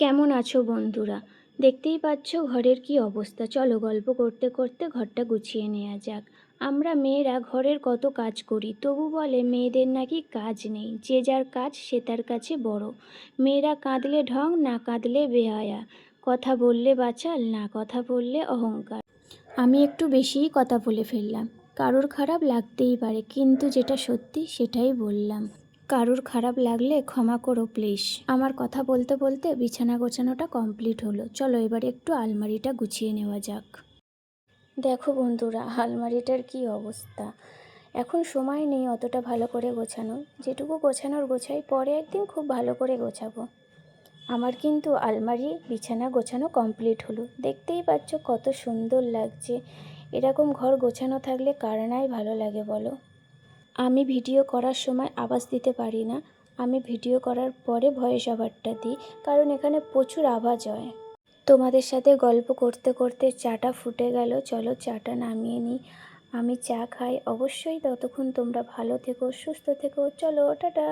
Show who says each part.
Speaker 1: কেমন আছো বন্ধুরা? দেখতেই পাচ্ছ ঘরের কি অবস্থা। চলো গল্প করতে করতে ঘরটা গুছিয়ে নেওয়া যাক। আমরা মেয়েরা ঘরের কত কাজ করি, তবু বলে মেয়েদের নাকি কাজ নেই। যে যার কাজ সে তার কাছে বড়। মেয়েরা কাঁদলে ঢং, না কাঁদলে বেহায়া। কথা বললে বাচাল, না কথা বললে অহংকার। আমি একটু বেশিই কথা বলে ফেললাম। কারোর খারাপ লাগতেই পারে, কিন্তু যেটা সত্যি সেটাই বললাম। কারোর খারাপ লাগলে ক্ষমা করো প্লিজ। আমার কথা বলতে বলতে বিছানা গোছানোটা কমপ্লিট হলো। চলো এবার একটু আলমারিটা গুছিয়ে নেওয়া যাক। দেখো বন্ধুরা, আলমারিটার কি অবস্থা। এখন সময় নেই অতটা ভালো করে গোছানো। যেটুকু গোছানোর গোছাই, পরে একদিন খুব ভালো করে গোছাবো। আমার কিন্তু আলমারি বিছানা গোছানো কমপ্লিট হলো। দেখতেই পাচ্ছ কত সুন্দর লাগছে। এরকম ঘর গোছানো থাকলে কার নাই ভালো লাগে বলো। আমি ভিডিও করার সময় আওয়াজ দিতে পারি না। আমি ভিডিও করার পরে ভয়েস ওভারটা দিই, কারণ এখানে প্রচুর আওয়াজ হয়। তোমাদের সাথে গল্প করতে করতে চাটা ফুটে গেল। চলো চাটা নামিয়ে নিই। আমি চা খাই অবশ্যই। ততক্ষণ তোমরা ভালো থেকো, সুস্থ থেকো। চলো টাটা।